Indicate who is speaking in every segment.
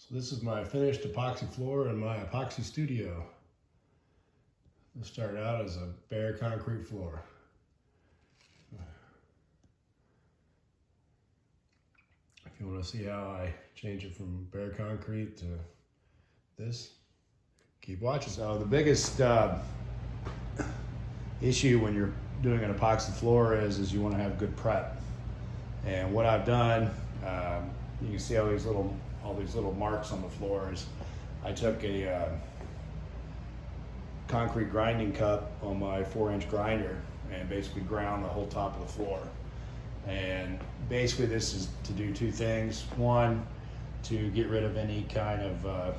Speaker 1: So this is my finished epoxy floor in my epoxy studio. This started out as a bare concrete floor. If you want to see how I change it from bare concrete to this, keep watching. So the biggest issue when you're doing an epoxy floor is you want to have good prep. And what I've done, you can see all these little marks on the floors. I took a concrete grinding cup on my 4-inch grinder and basically ground the whole top of the floor. And basically this is to do two things. One, to get rid of any kind of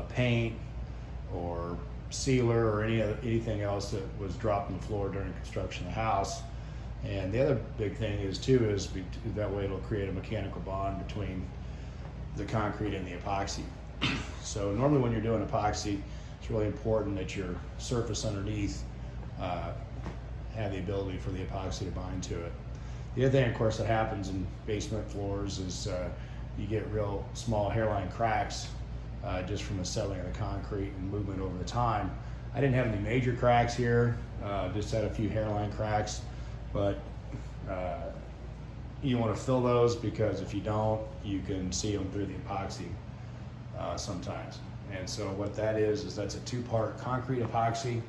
Speaker 1: paint or sealer or anything else that was dropped on the floor during construction of the house. And the other big thing is that way it'll create a mechanical bond between the concrete and the epoxy. So normally when you're doing epoxy, it's really important that your surface underneath have the ability for the epoxy to bind to it. The other thing, of course, that happens in basement floors is you get real small hairline cracks just from the settling of the concrete and movement over the time. I didn't have any major cracks here, just had a few hairline cracks, but you want to fill those because if you don't, you can see them through the epoxy sometimes. And so what that is that's a two-part concrete epoxy.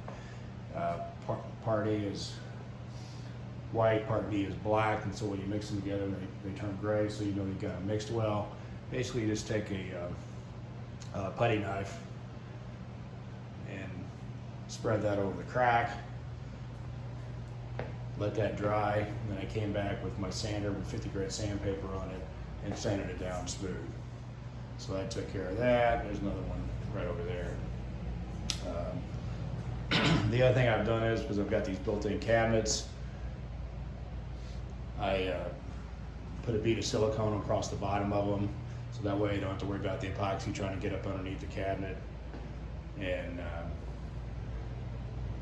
Speaker 1: Part A is white, part B is black, and so when you mix them together, they turn gray, so you know you've got them mixed well. Basically, you just take a putty knife and spread that over the crack, let that dry, and then I came back with my sander with 50 grit sandpaper on it and sanded it down smooth. So that took care of that. There's another one right over there. The other thing I've done is, because I've got these built-in cabinets, I put a bead of silicone across the bottom of them, so that way you don't have to worry about the epoxy trying to get up underneath the cabinet, and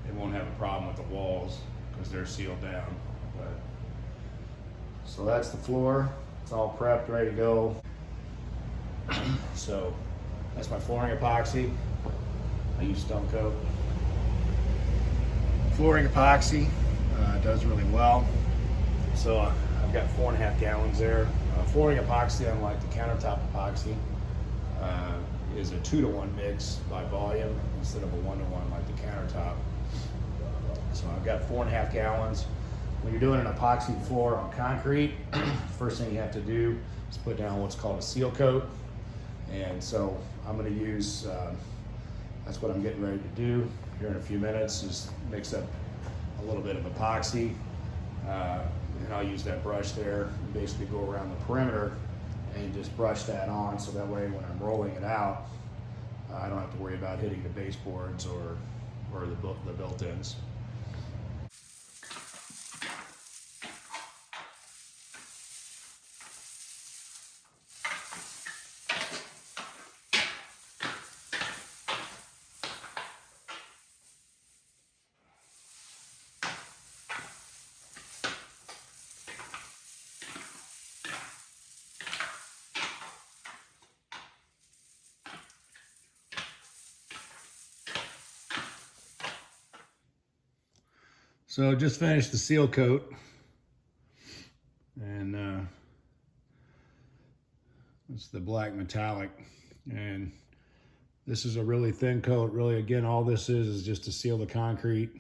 Speaker 1: it won't have a problem with the walls because they're sealed down. So that's the floor. It's all prepped, ready to go. So that's my flooring epoxy. I use Stone Coat. Flooring epoxy does really well. So I've got 4.5 gallons there. Flooring epoxy, unlike the countertop epoxy, is a 2-to-1 mix by volume instead of a 1-to-1 like the countertop. So I've got 4.5 gallons. When you're doing an epoxy floor on concrete, first thing you have to do is put down what's called a seal coat. And so I'm going to use, that's what I'm getting ready to do here in a few minutes, is mix up a little bit of epoxy. And I'll use that brush there and basically go around the perimeter and just brush that on, so that way when I'm rolling it out, I don't have to worry about hitting the baseboards or the built-ins. So just finished the seal coat, and it's the black metallic, and this is a really thin coat. Really, again, all this is just to seal the concrete,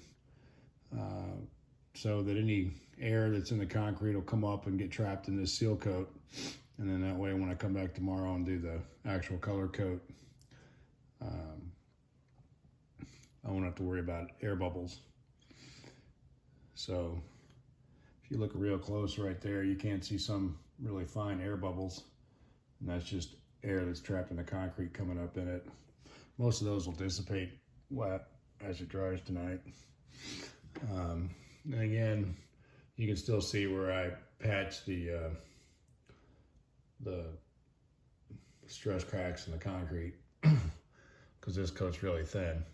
Speaker 1: so that any air that's in the concrete will come up and get trapped in this seal coat, and then that way when I come back tomorrow and do the actual color coat, I won't have to worry about air bubbles. So if you look real close right there, you can't see some really fine air bubbles, and that's just air that's trapped in the concrete coming up in it. Most of those will dissipate wet as it dries tonight. And again, you can still see where I patched the stress cracks in the concrete because this coat's really thin.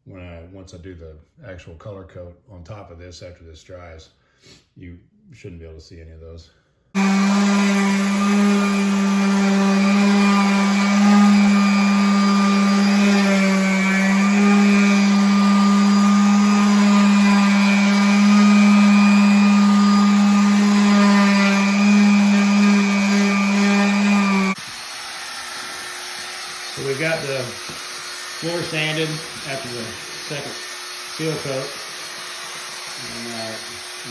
Speaker 1: Once I do the actual color coat on top of this after this dries, you shouldn't be able to see any of those. the floor sanded after the second seal coat. And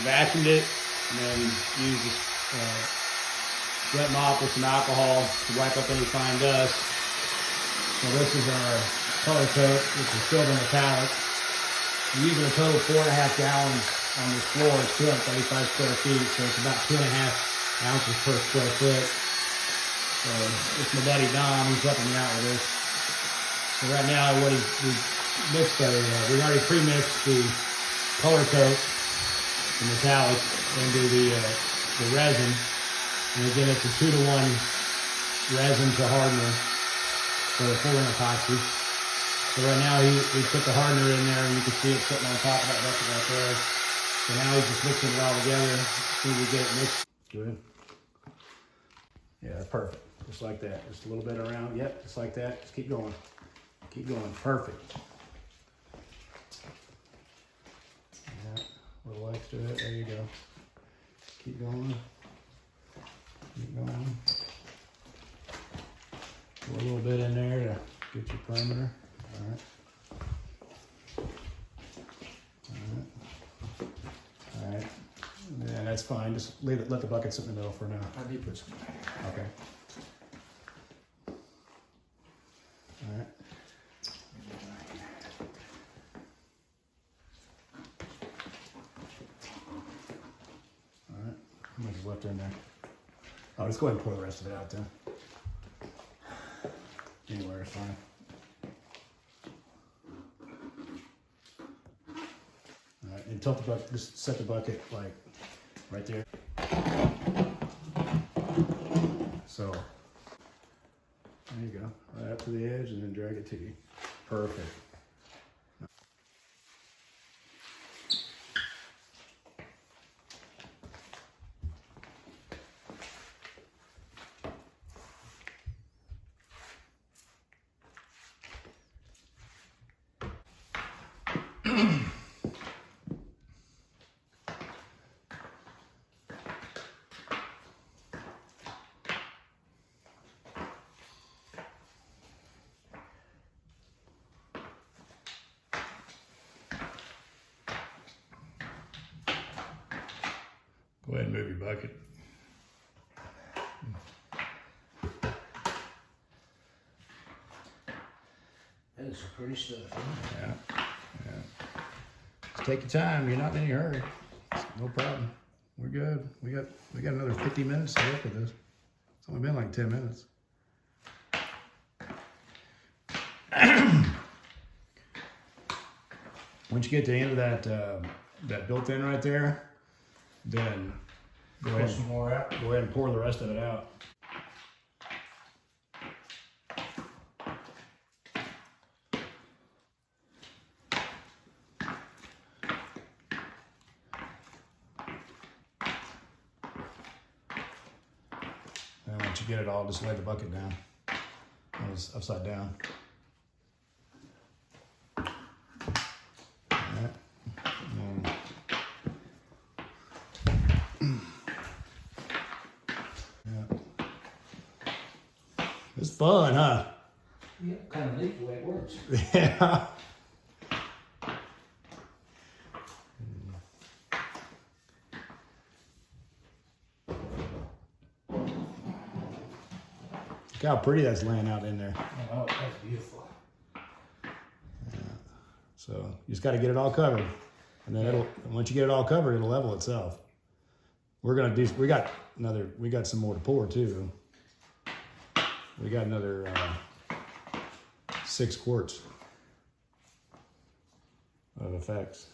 Speaker 1: vacuumed it, and then used this wet mop with some alcohol to wipe up any fine dust. So this is our color coat, which is silver metallic. We're using a total of 4.5 gallons on this floor. It's 235 square feet, so it's about 2.5 ounces per square foot. So it's my buddy Dom, he's helping me out with this. So right now, we mixed we already pre-mixed the color coat, the metallic, into the resin. And again, it's a 2-to-1 resin to hardener for the full epoxy. So right now, we put the hardener in there, and you can see it sitting on top of that bucket right there. So now he's just mixing it all together. As soon as we get it mixed, good. Yeah, that's perfect. Just like that. Just a little bit around. Yep, just like that. Just keep going. Keep going. Perfect. Yeah, a little extra. There you go. Keep going. Keep going. Pour a little bit in there to get your perimeter. All right. All right. Yeah, that's fine. Just leave it. Let the bucket sit in the middle for now.
Speaker 2: I need to put some back.
Speaker 1: Okay. All right. All right. How much is left in there? Oh, let's go ahead and pour the rest of it out then. Anywhere is fine. All right, and tilt the bucket. Just set the bucket like right there. So there you go. Right up to the edge, and then drag it to you. Perfect. Go ahead and move your bucket.
Speaker 2: That is some pretty stuff.
Speaker 1: Yeah, yeah. Just take your time. You're not in any hurry. No problem. We're good. We got another 50 minutes to work with this. It's only been like 10 minutes. Once you get to the end of that built-in right there, then go ahead,
Speaker 2: Some more out.
Speaker 1: go ahead and pour the rest of it out. And once you get it all, just lay the bucket down. It's upside down. It's fun, huh?
Speaker 2: Yeah, kind of neat the way it works.
Speaker 1: Yeah. Look how pretty that's laying out in there.
Speaker 2: Oh, that's beautiful.
Speaker 1: Yeah. So you just got to get it all covered, and then once you get it all covered, it'll level itself. We got some more to pour too. We got another 6 quarts of effects.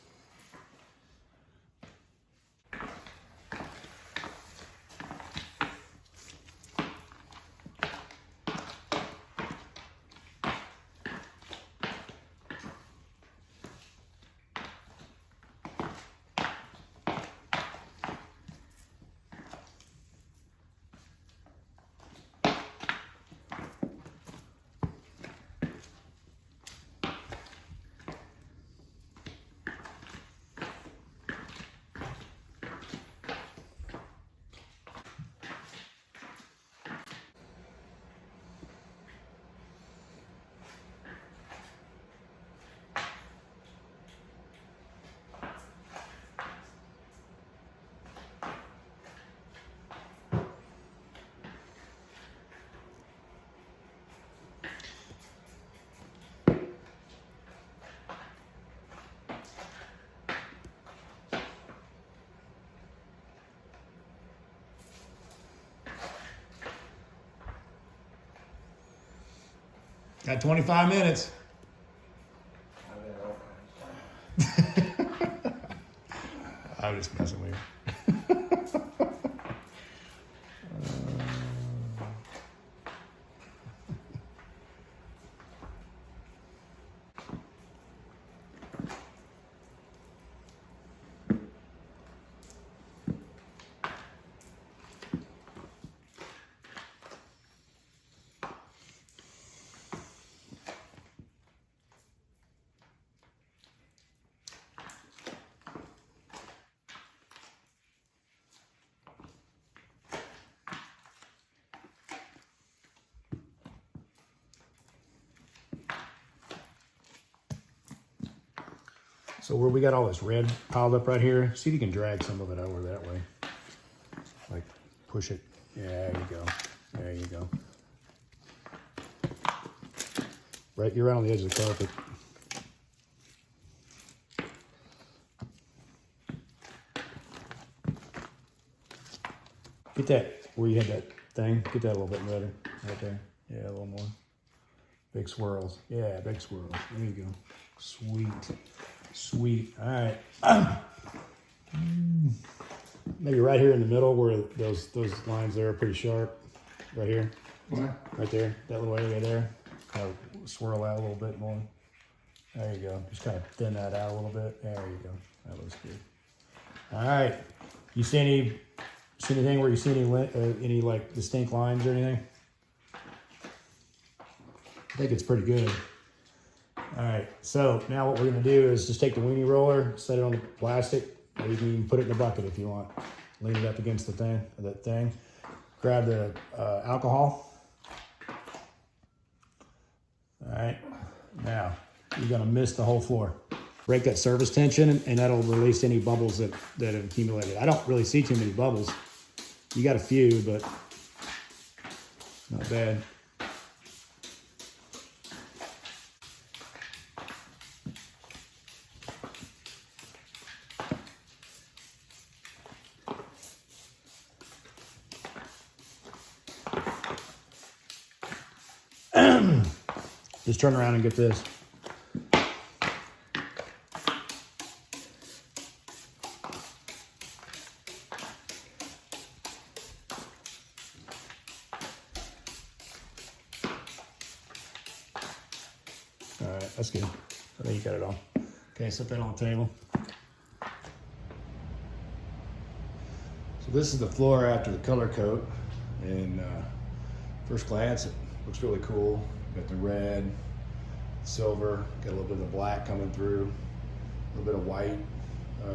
Speaker 1: Got 25 minutes. I'm just messing with you. So where we got all this red piled up right here, see if you can drag some of it over that way. Like push it. Yeah, there you go. There you go. Right, you're right on the edge of the carpet. Get that, where you had that thing, get that a little bit better. Right there. Yeah, a little more. Big swirls. Yeah, big swirls. There you go. Sweet. Sweet. All right. Maybe right here in the middle where those lines there are pretty sharp. Right here.
Speaker 2: What?
Speaker 1: Right there. That little area there. Kind of swirl out a little bit more. There you go. Just kind of thin that out a little bit. There you go. That looks good. All right. You see anything where you see any like distinct lines or anything? I think it's pretty good. All right, so now what we're gonna do is just take the weenie roller, set it on the plastic, or you can even put it in the bucket if you want. Lean it up against that thing. Grab the alcohol. All right, now you're gonna mist the whole floor. Break that surface tension and that'll release any bubbles that have accumulated. I don't really see too many bubbles. You got a few, but not bad. Just turn around and get this. All right, that's good. I think you got it all. Okay, set that on the table. So this is the floor after the color coat, and first glance it looks really cool. Got the red, silver, got a little bit of the black coming through, a little bit of white,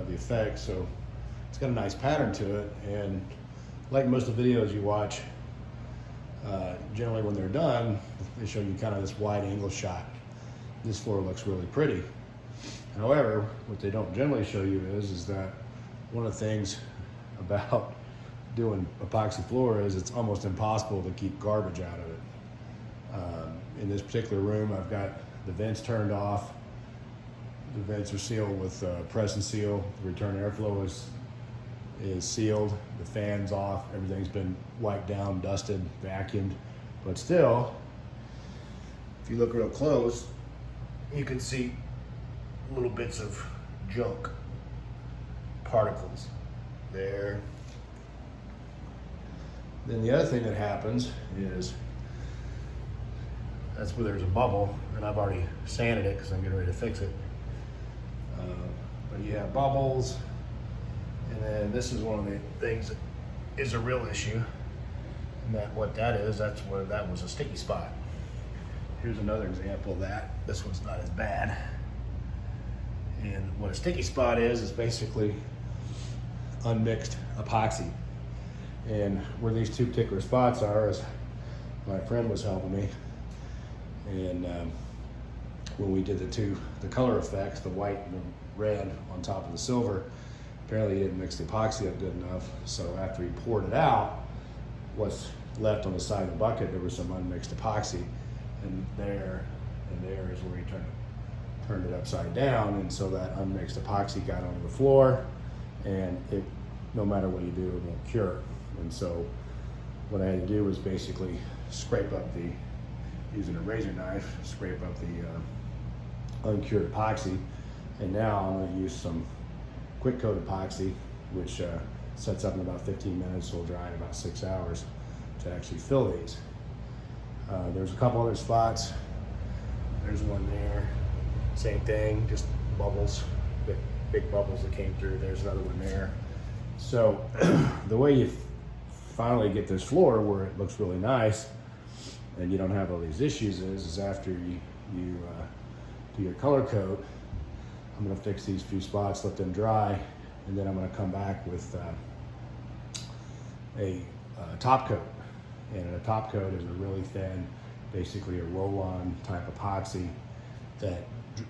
Speaker 1: the effect. So it's got a nice pattern to it, and like most of the videos you watch, generally when they're done, they show you kind of this wide angle shot. This floor looks really pretty. However, what they don't generally show you is that one of the things about doing epoxy floor is it's almost impossible to keep garbage out of it. In this particular room, I've got the vents turned off. The vents are sealed with press and seal. The return airflow is sealed. The fan's off. Everything's been wiped down, dusted, vacuumed. But still, if you look real close, you can see little bits of junk, particles there. Then the other thing that happens is that's where there's a bubble, and I've already sanded it because I'm getting ready to fix it. But you have bubbles, and then this is one of the things that is a real issue. And what that is, that's where that was a sticky spot. Here's another example of that. This one's not as bad. And what a sticky spot is basically unmixed epoxy. And where these two particular spots are is my friend was helping me. And when we did the color effects, the white and the red on top of the silver, apparently he didn't mix the epoxy up good enough. So after he poured it out, what's left on the side of the bucket, there was some unmixed epoxy. And there is where he turned it upside down. And so that unmixed epoxy got onto the floor, and it, no matter what you do, it won't cure. And so what I had to do was basically scrape up the using a razor knife, scrape up the uncured epoxy. And now I'm going to use some quick coat epoxy, which sets up in about 15 minutes, will dry in about 6 hours to actually fill these. There's a couple other spots. There's one there, same thing, just bubbles, big bubbles that came through. There's another one there. So the way you finally get this floor where it looks really nice and you don't have all these issues is after you do your color coat. I'm going to fix these few spots, let them dry, and then I'm going to come back with a top coat. And a top coat is a really thin, basically a roll-on type epoxy that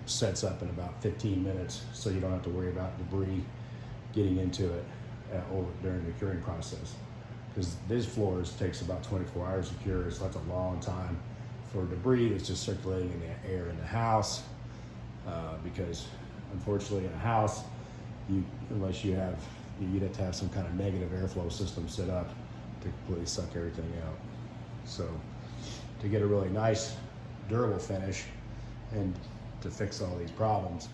Speaker 1: sets up in about 15 minutes, so you don't have to worry about debris getting into it during the curing process. Because these floors takes about 24 hours to cure, so that's a long time for debris that's just circulating in the air in the house. Because unfortunately in a house, you'd have to have some kind of negative airflow system set up to completely suck everything out. So to get a really nice, durable finish and to fix all these problems,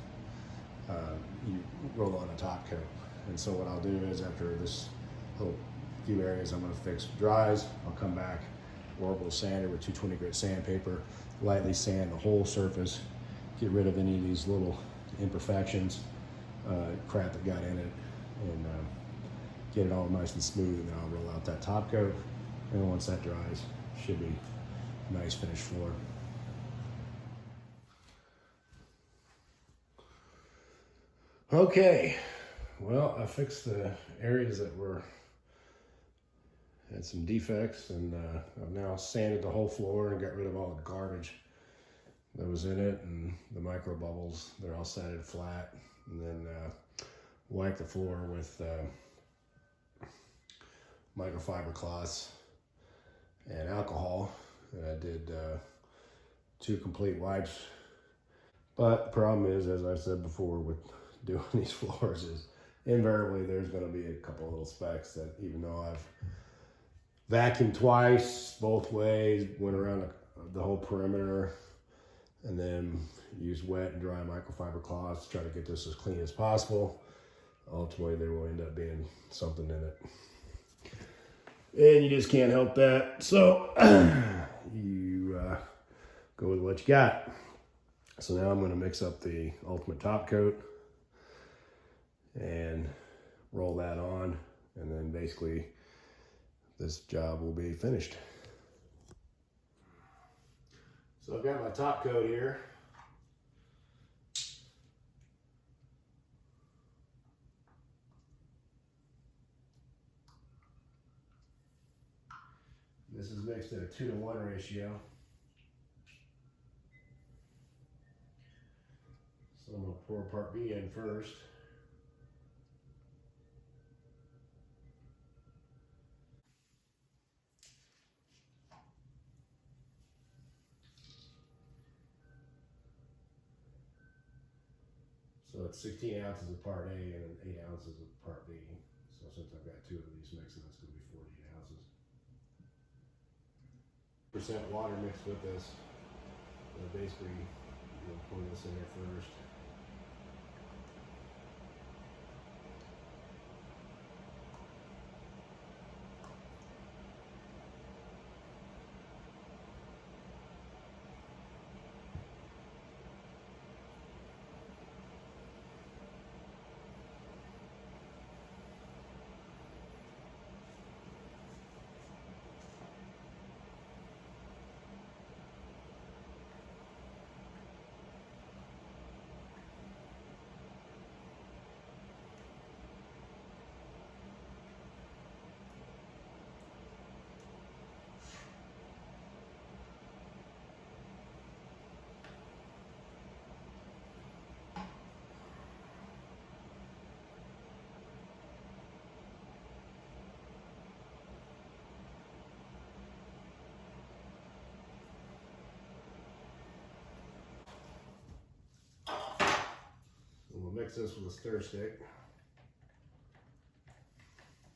Speaker 1: you roll on a top coat. And so what I'll do is after this little few areas I'm going to fix dries, I'll come back, orbital sander with 220 grit sandpaper, lightly sand the whole surface, get rid of any of these little imperfections, crap that got in it, and get it all nice and smooth, and then I'll roll out that top coat, and once that dries, should be a nice finished floor. Okay, well, I fixed the areas that had some defects, and I've now sanded the whole floor and got rid of all the garbage that was in it, and the micro bubbles, they're all sanded flat, and then wiped the floor with microfiber cloths and alcohol, and I did 2 complete wipes. But the problem is, as I said before, with doing these floors is invariably there's going to be a couple little specks that, even though I've vacuumed twice both ways, went around the whole perimeter, and then used wet and dry microfiber cloths to try to get this as clean as possible, ultimately there will end up being something in it. And you just can't help that. So you go with what you got. So now I'm going to mix up the ultimate top coat and roll that on, and then basically this job will be finished. So I've got my top coat here. This is mixed at a 2-to-1 ratio. So I'm going to pour part B in first. So it's 16 ounces of part A and 8 ounces of part B. So since I've got 2 of these mixing, that's going to be 48 ounces. Percent water mixed with this. So basically, you'll pour this in here first. We'll mix this with a stir stick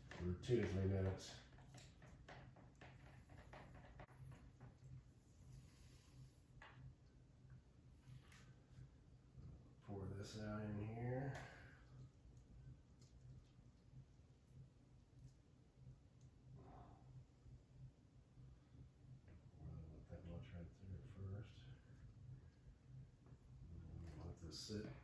Speaker 1: for 2 to 3 minutes.
Speaker 2: out in here. Let that much right there first. Let this sit.